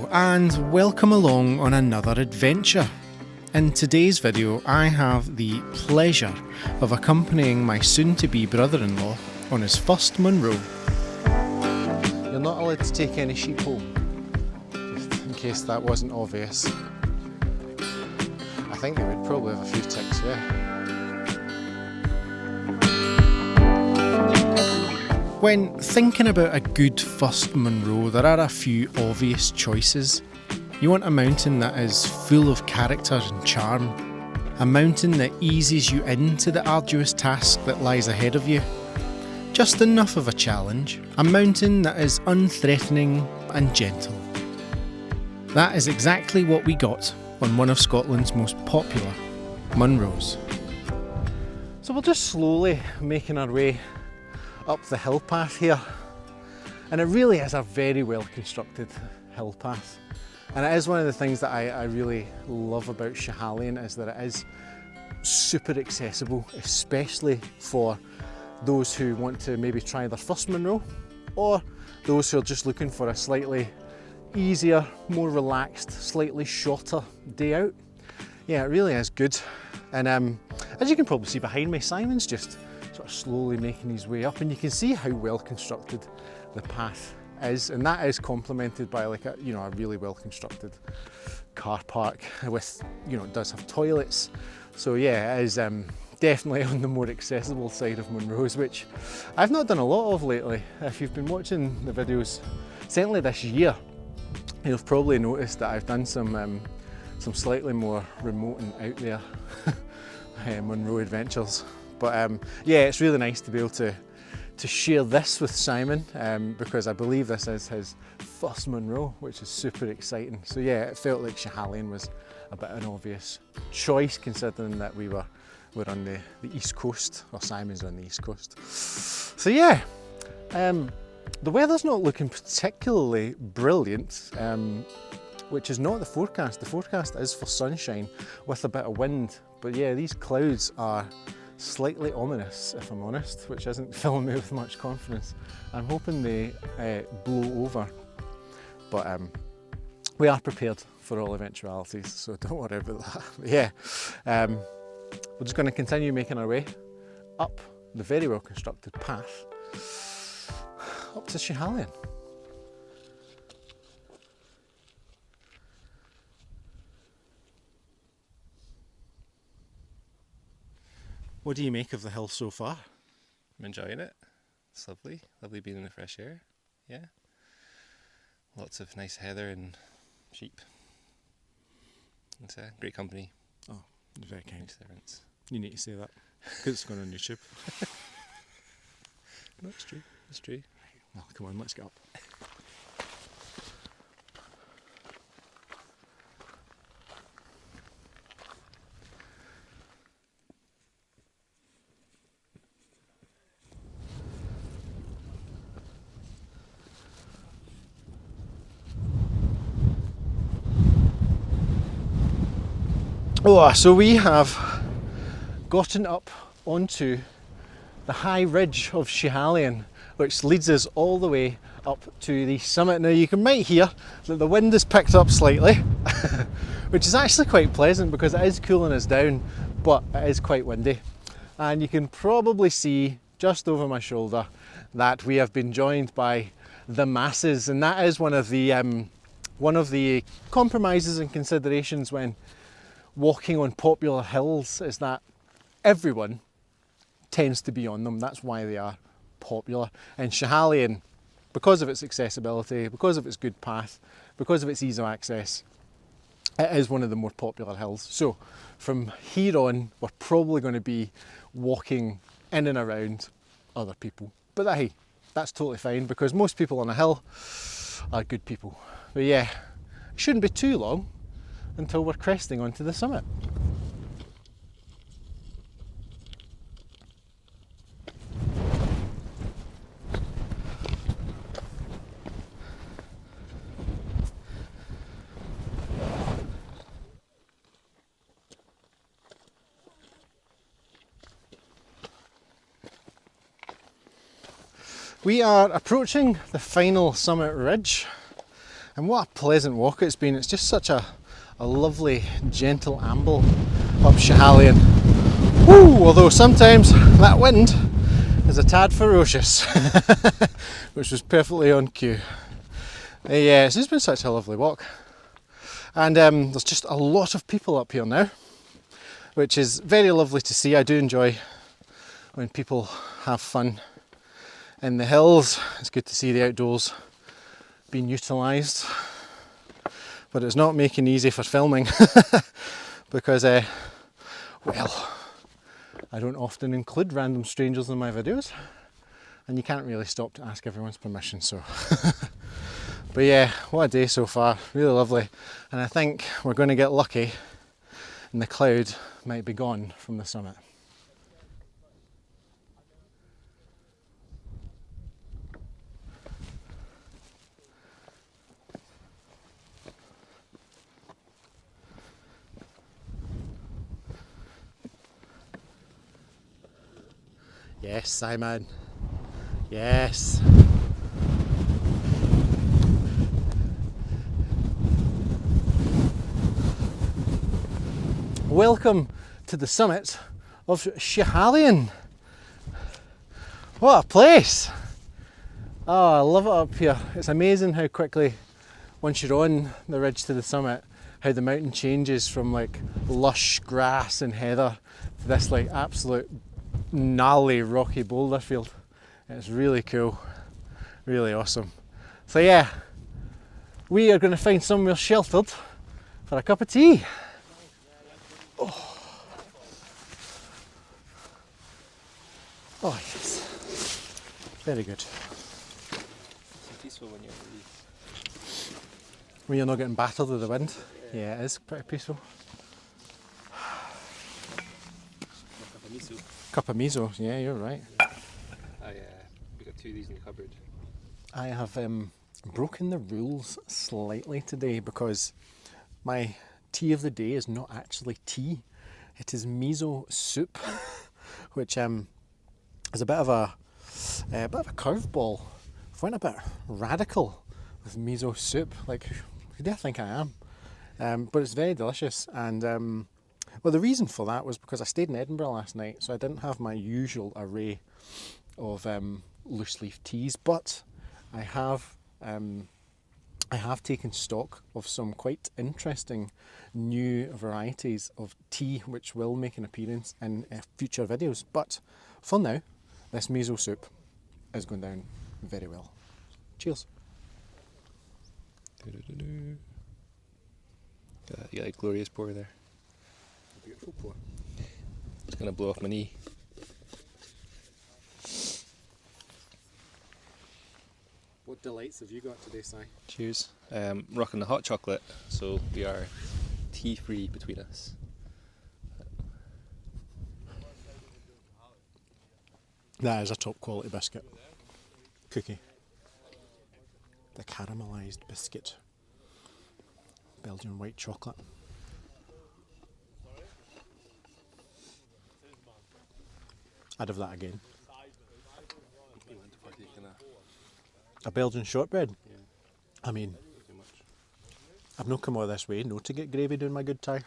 Hello and welcome along on another adventure. In today's video I have the pleasure of accompanying my soon-to-be brother-in-law on his first Munro. You're not allowed to take any sheep home, just in case that wasn't obvious. I think they would probably have a few ticks, yeah. When thinking about a good first Munro, there are a few obvious choices. You want a mountain that is full of character and charm. A mountain that eases you into the arduous task that lies ahead of you. Just enough of a challenge. A mountain that is unthreatening and gentle. That is exactly what we got on one of Scotland's most popular Munros. So we're just slowly making our way up the hill path here, and it really is a very well constructed hill path, and it is one of the things that I really love about Schiehallion, is that it is super accessible, especially for those who want to maybe try their first Munro, or those who are just looking for a slightly easier, more relaxed, slightly shorter day out. Yeah, it really is good. And as you can probably see behind me, Simon's just sort of slowly making his way up, and you can see how well constructed the path is, and that is complemented by like a really well constructed car park with, it does have toilets. So yeah, it is definitely on the more accessible side of Munros, which I've not done a lot of lately. If you've been watching the videos, certainly this year, you've probably noticed that I've done some slightly more remote and out there Munro adventures. But yeah, it's really nice to be able to share this with Simon, because I believe this is his first Munro, which is super exciting. So yeah, it felt like Schiehallion was a bit of an obvious choice, considering that we're on the east coast, or Simon's on the east coast. So yeah, the weather's not looking particularly brilliant, which is not the forecast. The forecast is for sunshine with a bit of wind, but yeah, these clouds are slightly ominous, if I'm honest, which isn't filling me with much confidence. I'm hoping they blow over, but we are prepared for all eventualities, so don't worry about that. But yeah, we're just going to continue making our way up the very well constructed path up to Schiehallion. What do you make of the hill so far? I'm enjoying it. It's lovely. Lovely being in the fresh air. Yeah. Lots of nice heather and sheep. It's a great company. Oh, very kind. Nice servants. You need to say that, because it's going on YouTube. No, it's true. It's true. Well, come on, let's get up. Oh, so we have gotten up onto the high ridge of Schiehallion, which leads us all the way up to the summit. Now you might hear that the wind has picked up slightly, which is actually quite pleasant because it is cooling us down, but it is quite windy. And you can probably see just over my shoulder that we have been joined by the masses, and that is one of the compromises and considerations when walking on popular hills, is that everyone tends to be on them. That's why they are popular. And Schiehallion, because of its accessibility, because of its good path, because of its ease of access, it is one of the more popular hills. So from here on, we're probably going to be walking in and around other people. But hey, that's totally fine, because most people on a hill are good people. But yeah, it shouldn't be too long until we're cresting onto the summit. We are approaching the final summit ridge, And what a pleasant walk it's been. It's just such a lovely, gentle amble up Schiehallion. Woo! Although sometimes that wind is a tad ferocious, which was perfectly on cue. Yeah, it's just been such a lovely walk. And there's just a lot of people up here now, which is very lovely to see. I do enjoy when people have fun in the hills. It's good to see the outdoors being utilised, but it's not making it easy for filming because, well, I don't often include random strangers in my videos, and you can't really stop to ask everyone's permission, so. But yeah, what a day so far, really lovely. And I think we're going to get lucky and the cloud might be gone from the summit. Yes, Simon. Yes. Welcome to the summit of Schiehallion. What a place! Oh, I love it up here. It's amazing how quickly, once you're on the ridge to the summit, how the mountain changes from like lush grass and heather to this like absolute gnarly rocky boulder field. It's really cool, really awesome. So yeah, we are going to find somewhere sheltered for a cup of tea. Oh yes, very good. It's peaceful When you're not getting battered with the wind. Yeah, it is pretty peaceful. Cup of miso, yeah, you're right. We got 2 of these in the cupboard. I have broken the rules slightly today because my tea of the day is not actually tea. It is miso soup, which is a bit of a curveball. I've went a bit radical with miso soup. Like, who do I think I am? But it's very delicious. And well, the reason for that was because I stayed in Edinburgh last night, so I didn't have my usual array of loose leaf teas. But I have taken stock of some quite interesting new varieties of tea which will make an appearance in future videos. But for now, this miso soup is going down very well. Cheers. You got a glorious pour there. A beautiful pour. It's going to blow off my knee. What delights have you got today, Si? Cheers. Rocking the hot chocolate, so we are tea free between us. That is a top quality biscuit. Cookie. The caramelised biscuit. Belgian white chocolate. I'd have that again. A Belgian shortbread? Yeah. I mean, I've not come all this way no to get gravy doing my good tie.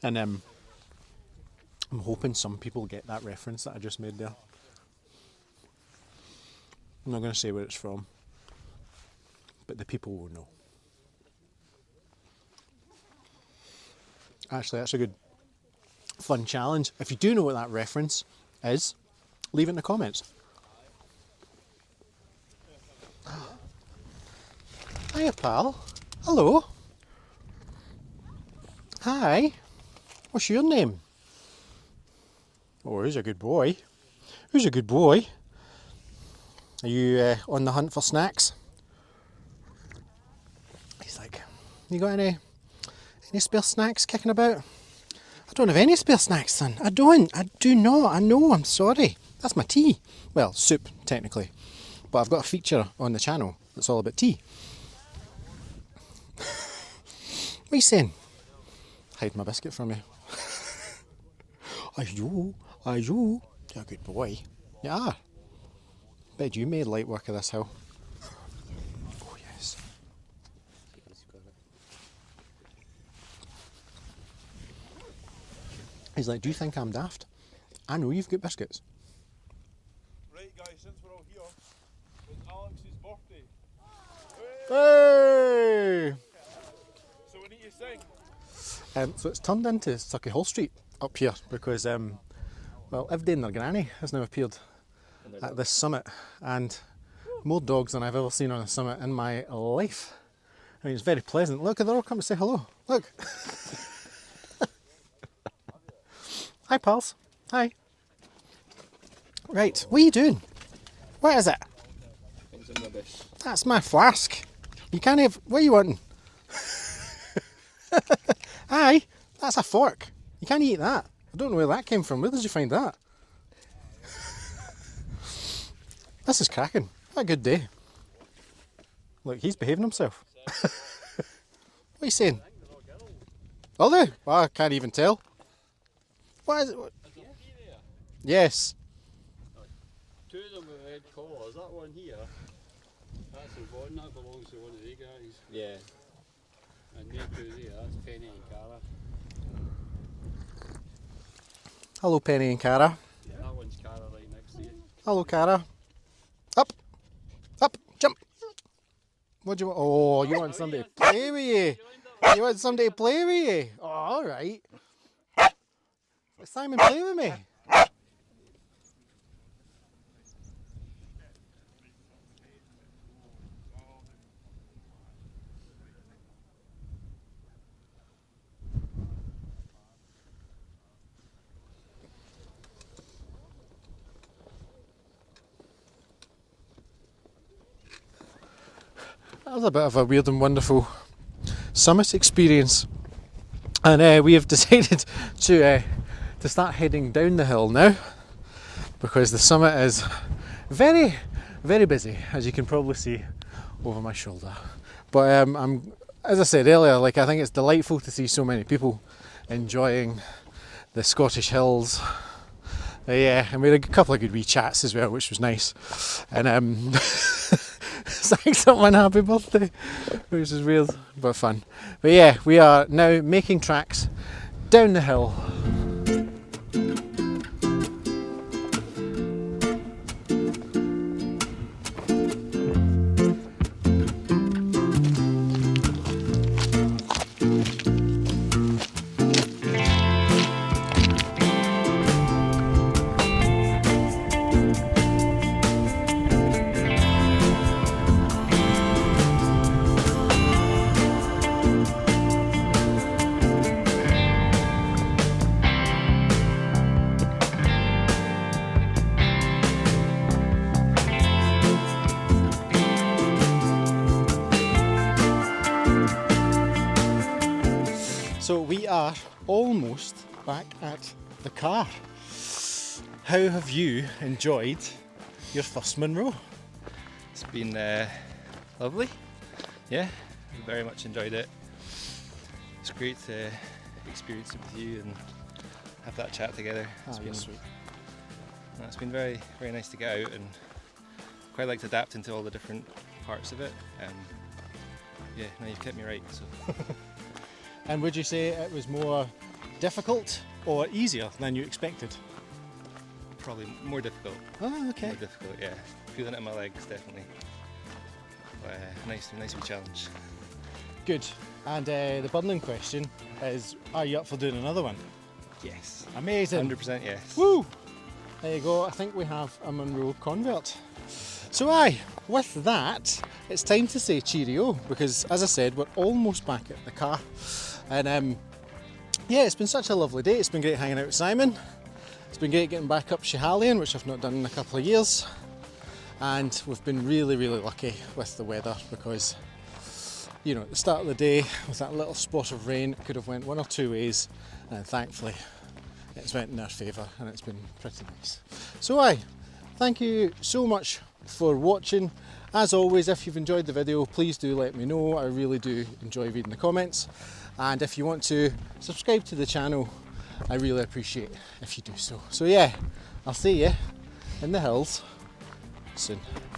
And I'm hoping some people get that reference that I just made there. I'm not going to say where it's from, but the people will know. Actually, that's a good, fun challenge. If you do know what that reference is, leave it in the comments. Hiya, pal. Hello. Hi. What's your name? Oh, he's a good boy. Who's a good boy? Are you on the hunt for snacks? He's like, you got any spare snacks kicking about? I don't have any spare snacks, son. I do not. I know, I'm sorry. That's my tea. Well, soup, technically. But I've got a feature on the channel that's all about tea. What are you saying? Hide my biscuit from you. Are you? You're a good boy. You are. Bet you made light work of this hill. Oh yes. He's like, do you think I'm daft? I know you've got biscuits. Right guys, since we're all here, it's Alex's birthday. Hey! So we need to sing. So it's turned into Sucky Hall Street up here because, well, everybody and their granny has now appeared at this summit, and more dogs than I've ever seen on a summit in my life. I mean, it's very pleasant. Look, they're all come to say hello. Look. Hi, pals. Hi. Right, what are you doing? What is it? That's my flask. You can't have. What are you wanting? Aye, that's a fork. You can't eat that. I don't know where that came from. Where did you find that? This is cracking. What a good day. Look, he's behaving himself. What are you saying? Are they? Well, I can't even tell. What is it? Yes. Two of them with red collars. That one here, that's Yvonne. That belongs to one of the guys. Yeah. And they two there, that's Penny and Cara. Hello, Penny and Cara. Yeah. That one's Cara right next to you. Hello, Cara. Up. Up. Jump. What do you want? Oh, you want somebody to play with you. You want somebody to play with you. Oh, alright. Let Simon play with me. That was a bit of a weird and wonderful summit experience, and we have decided to start heading down the hill now because the summit is very, very busy, as you can probably see over my shoulder. But I'm, as I said earlier, like I think it's delightful to see so many people enjoying the Scottish hills. Yeah, and we had a couple of good wee chats as well, which was nice. And sang someone happy birthday, which is weird but fun. But yeah, we are now making tracks down the hill. So we are almost back at the car. How have you enjoyed your first Munro? It's been lovely. Yeah, very much enjoyed it. It's great to experience it with you and have that chat together. It's been Sweet. It's been very, very nice to get out, and quite like to adapt into all the different parts of it. Yeah, no, you've kept me right. So. And would you say it was more difficult or easier than you expected? Probably more difficult. Oh, okay. More difficult, yeah. Feeling it in my legs, definitely. But nice wee challenge. Good. And the burning question is, are you up for doing another one? Yes. Amazing. 100% yes. Woo! There you go. I think we have a Munro convert. So with that, it's time to say cheerio, because as I said, we're almost back at the car. And yeah, it's been such a lovely day. It's been great hanging out with Simon. It's been great getting back up Schiehallion, which I've not done in a couple of years. And we've been really, really lucky with the weather, because, you know, at the start of the day, with that little spot of rain, it could have went one or two ways, and thankfully it's went in our favour, and it's been pretty nice. So thank you so much for watching. As always, if you've enjoyed the video, please do let me know. I really do enjoy reading the comments. And if you want to subscribe to the channel, I really appreciate if you do so. So yeah, I'll see you in the hills soon.